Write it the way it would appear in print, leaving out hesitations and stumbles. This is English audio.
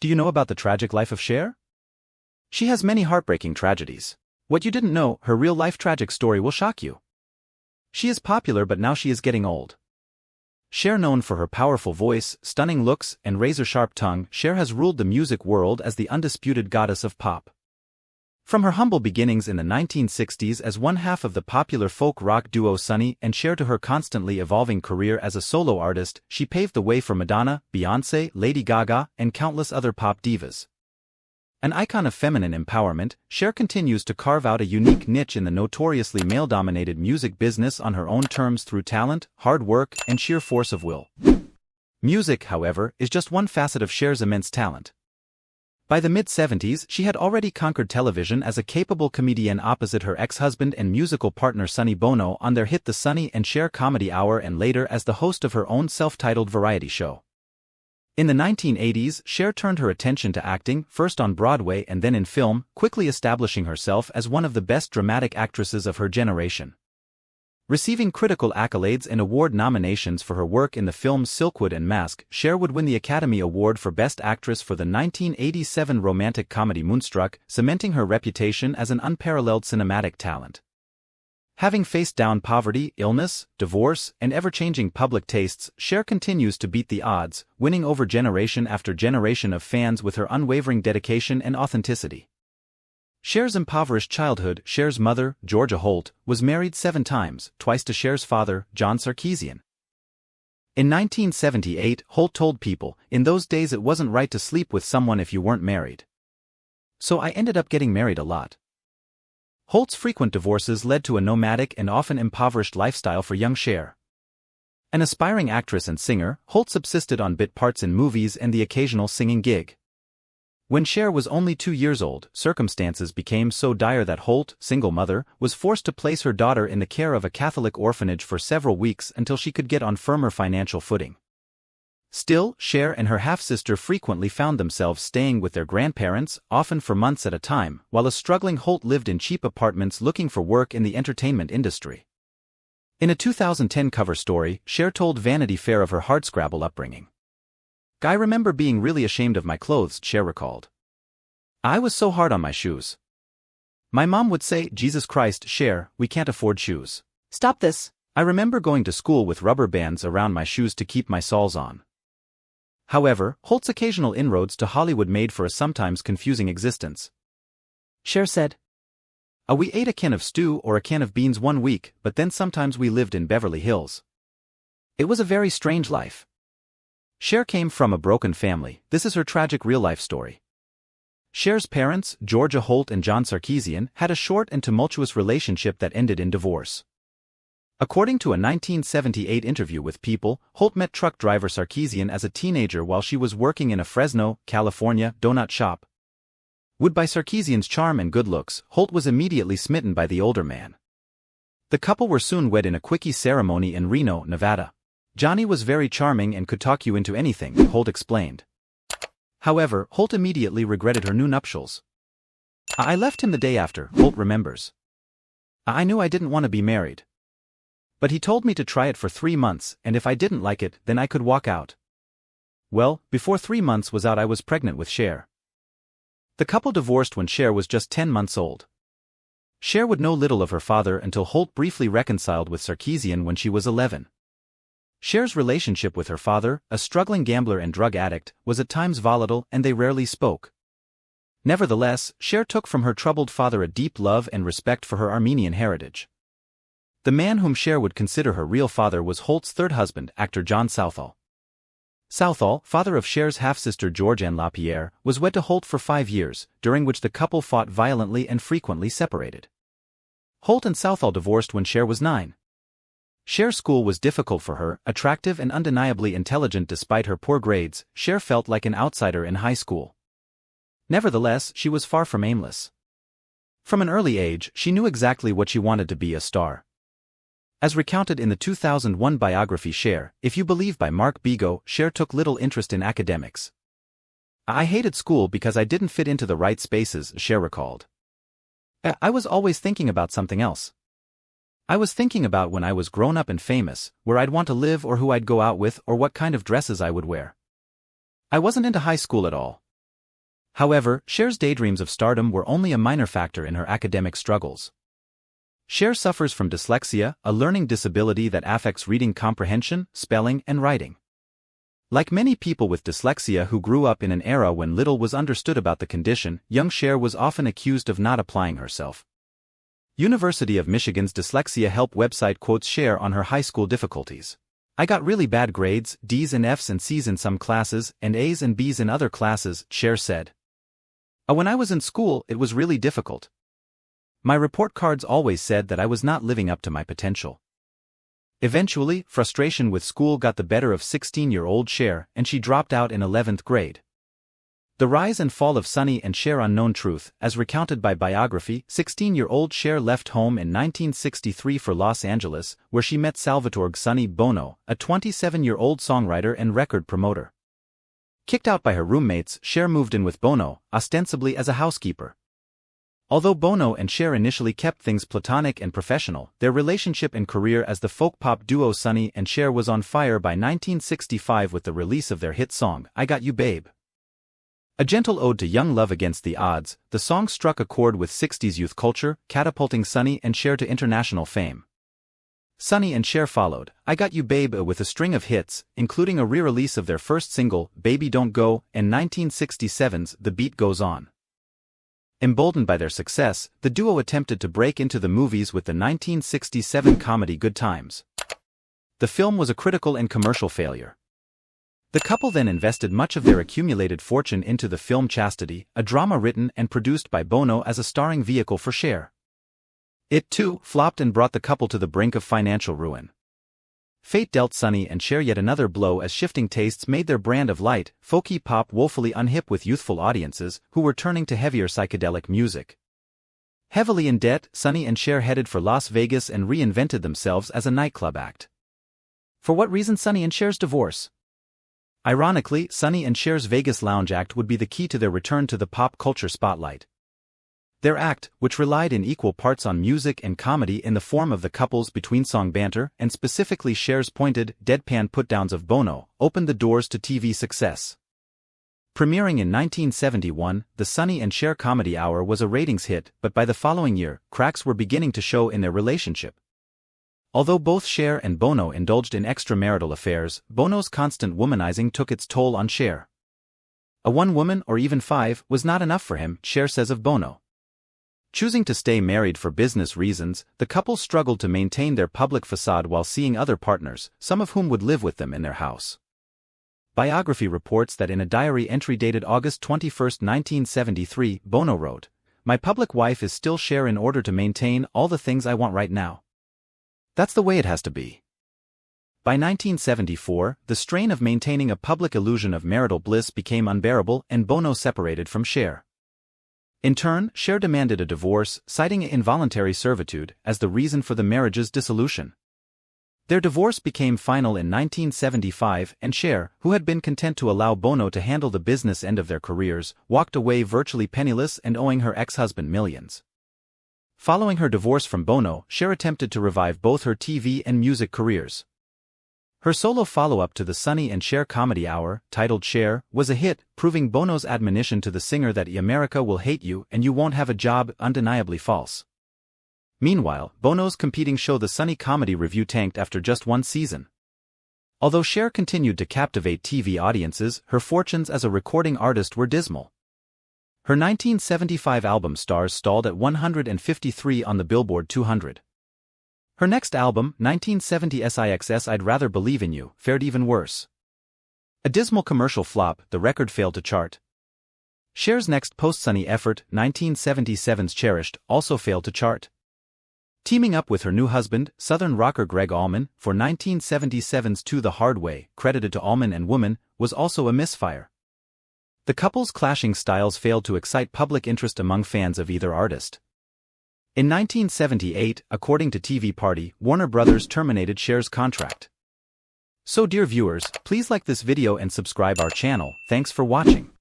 Do you know about the tragic life of Cher? She has many heartbreaking tragedies. What you didn't know, her real-life tragic story will shock you. She is popular, but now she is getting old. Cher, known for her powerful voice, stunning looks, and razor-sharp tongue, Cher has ruled the music world as the undisputed goddess of pop. From her humble beginnings in the 1960s as one half of the popular folk rock duo Sonny and Cher to her constantly evolving career as a solo artist, she paved the way for Madonna, Beyoncé, Lady Gaga, and countless other pop divas. An icon of feminine empowerment, Cher continues to carve out a unique niche in the notoriously male-dominated music business on her own terms through talent, hard work, and sheer force of will. Music, however, is just one facet of Cher's immense talent. By the mid-70s, she had already conquered television as a capable comedienne opposite her ex-husband and musical partner Sonny Bono on their hit The Sonny and Cher Comedy Hour, and later as the host of her own self-titled variety show. In the 1980s, Cher turned her attention to acting, first on Broadway and then in film, quickly establishing herself as one of the best dramatic actresses of her generation. Receiving critical accolades and award nominations for her work in the films Silkwood and Mask, Cher would win the Academy Award for Best Actress for the 1987 romantic comedy Moonstruck, cementing her reputation as an unparalleled cinematic talent. Having faced down poverty, illness, divorce, and ever-changing public tastes, Cher continues to beat the odds, winning over generation after generation of fans with her unwavering dedication and authenticity. Cher's impoverished childhood. Cher's mother, Georgia Holt, was married 7 times, twice to Cher's father, John Sarkeesian. In 1978, Holt told People, "In those days it wasn't right to sleep with someone if you weren't married. So I ended up getting married a lot." Holt's frequent divorces led to a nomadic and often impoverished lifestyle for young Cher. An aspiring actress and singer, Holt subsisted on bit parts in movies and the occasional singing gig. When Cher was only 2 years old, circumstances became so dire that Holt, single mother, was forced to place her daughter in the care of a Catholic orphanage for several weeks until she could get on firmer financial footing. Still, Cher and her half-sister frequently found themselves staying with their grandparents, often for months at a time, while a struggling Holt lived in cheap apartments looking for work in the entertainment industry. In a 2010 cover story, Cher told Vanity Fair of her hardscrabble upbringing. "I remember being really ashamed of my clothes," Cher recalled. "I was so hard on my shoes. My mom would say, 'Jesus Christ, Cher, we can't afford shoes. Stop this.' I remember going to school with rubber bands around my shoes to keep my soles on." However, Holt's occasional inroads to Hollywood made for a sometimes confusing existence. Cher said, "We ate a can of stew or a can of beans one week, but then sometimes we lived in Beverly Hills. It was a very strange life." Cher came from a broken family. This is her tragic real-life story. Cher's parents, Georgia Holt and John Sarkeesian, had a short and tumultuous relationship that ended in divorce. According to a 1978 interview with People, Holt met truck driver Sarkeesian as a teenager while she was working in a Fresno, California, donut shop. Wooed by Sarkeesian's charm and good looks, Holt was immediately smitten by the older man. The couple were soon wed in a quickie ceremony in Reno, Nevada. "Johnny was very charming and could talk you into anything," Holt explained. However, Holt immediately regretted her new nuptials. "I left him the day after," Holt remembers. "I knew I didn't want to be married. But he told me to try it for 3 months, and if I didn't like it, then I could walk out." Well, before 3 months was out, I was pregnant with Cher. The couple divorced when Cher was just 10 months old. Cher would know little of her father until Holt briefly reconciled with Sarkeesian when she was 11. Cher's relationship with her father, a struggling gambler and drug addict, was at times volatile and they rarely spoke. Nevertheless, Cher took from her troubled father a deep love and respect for her Armenian heritage. The man whom Cher would consider her real father was Holt's third husband, actor John Southall. Southall, father of Cher's half-sister Georgianne LaPierre, was wed to Holt for 5 years, during which the couple fought violently and frequently separated. Holt and Southall divorced when Cher was 9. Cher's school was difficult for her. Attractive and undeniably intelligent despite her poor grades, Cher felt like an outsider in high school. Nevertheless, she was far from aimless. From an early age, she knew exactly what she wanted to be: a star. As recounted in the 2001 biography Cher, If You Believe by Mark Bigot, Cher took little interest in academics. "I hated school because I didn't fit into the right spaces," Cher recalled. "I was always thinking about something else. I was thinking about when I was grown up and famous, where I'd want to live or who I'd go out with or what kind of dresses I would wear. I wasn't into high school at all. However, Cher's daydreams of stardom were only a minor factor in her academic struggles. Cher suffers from dyslexia, a learning disability that affects reading comprehension, spelling, and writing. Like many people with dyslexia who grew up in an era when little was understood about the condition, young Cher was often accused of not applying herself. University of Michigan's dyslexia help website quotes Cher on her high school difficulties. "I got really bad grades, D's and F's and C's in some classes, and A's and B's in other classes," Cher said. "When I was in school, it was really difficult. My report cards always said that I was not living up to my potential." Eventually, frustration with school got the better of 16-year-old Cher, and she dropped out in 11th grade. The rise and fall of Sonny and Cher Unknown Truth, as recounted by biography. 16-year-old Cher left home in 1963 for Los Angeles, where she met Salvatore Sonny Bono, a 27-year-old songwriter and record promoter. Kicked out by her roommates, Cher moved in with Bono, ostensibly as a housekeeper. Although Bono and Cher initially kept things platonic and professional, their relationship and career as the folk-pop duo Sonny and Cher was on fire by 1965 with the release of their hit song, "I Got You Babe." A gentle ode to young love against the odds, the song struck a chord with 60s youth culture, catapulting Sonny and Cher to international fame. Sonny and Cher followed "I Got You Babe" with a string of hits, including a re-release of their first single, "Baby Don't Go," and 1967's "The Beat Goes On." Emboldened by their success, the duo attempted to break into the movies with the 1967 comedy Good Times. The film was a critical and commercial failure. The couple then invested much of their accumulated fortune into the film Chastity, a drama written and produced by Bono as a starring vehicle for Cher. It, too, flopped and brought the couple to the brink of financial ruin. Fate dealt Sonny and Cher yet another blow as shifting tastes made their brand of light, folky pop woefully unhip with youthful audiences who were turning to heavier psychedelic music. Heavily in debt, Sonny and Cher headed for Las Vegas and reinvented themselves as a nightclub act. For what reason Sonny and Cher's divorce? Ironically, Sonny and Cher's Vegas lounge act would be the key to their return to the pop culture spotlight. Their act, which relied in equal parts on music and comedy in the form of the couple's between-song banter and specifically Cher's pointed, deadpan put-downs of Bono, opened the doors to TV success. Premiering in 1971, the Sonny and Cher Comedy Hour was a ratings hit, but by the following year, cracks were beginning to show in their relationship. Although both Cher and Bono indulged in extramarital affairs, Bono's constant womanizing took its toll on Cher. "A one woman or even five was not enough for him," Cher says of Bono. Choosing to stay married for business reasons, the couple struggled to maintain their public facade while seeing other partners, some of whom would live with them in their house. Biography reports that in a diary entry dated August 21, 1973, Bono wrote, "My public wife is still Cher in order to maintain all the things I want right now. That's the way it has to be." By 1974, the strain of maintaining a public illusion of marital bliss became unbearable and Bono separated from Cher. In turn, Cher demanded a divorce, citing involuntary servitude as the reason for the marriage's dissolution. Their divorce became final in 1975 and Cher, who had been content to allow Bono to handle the business end of their careers, walked away virtually penniless and owing her ex-husband millions. Following her divorce from Bono, Cher attempted to revive both her TV and music careers. Her solo follow-up to the Sonny and Cher Comedy Hour, titled Cher, was a hit, proving Bono's admonition to the singer that "America will hate you and you won't have a job" undeniably false. Meanwhile, Bono's competing show The Sonny Comedy Review tanked after just one season. Although Cher continued to captivate TV audiences, her fortunes as a recording artist were dismal. Her 1975 album Stars stalled at 153 on the Billboard 200. Her next album, 1970 SIX's I'd Rather Believe in You, fared even worse. A dismal commercial flop, the record failed to chart. Cher's next post-Sonny effort, 1977's Cherished, also failed to chart. Teaming up with her new husband, Southern rocker Gregg Allman, for 1977's To the Hard Way, credited to Allman and Woman, was also a misfire. The couple's clashing styles failed to excite public interest among fans of either artist. In 1978, according to TV Party, Warner Brothers terminated Cher's contract. So dear viewers, please like this video and subscribe our channel. Thanks for watching.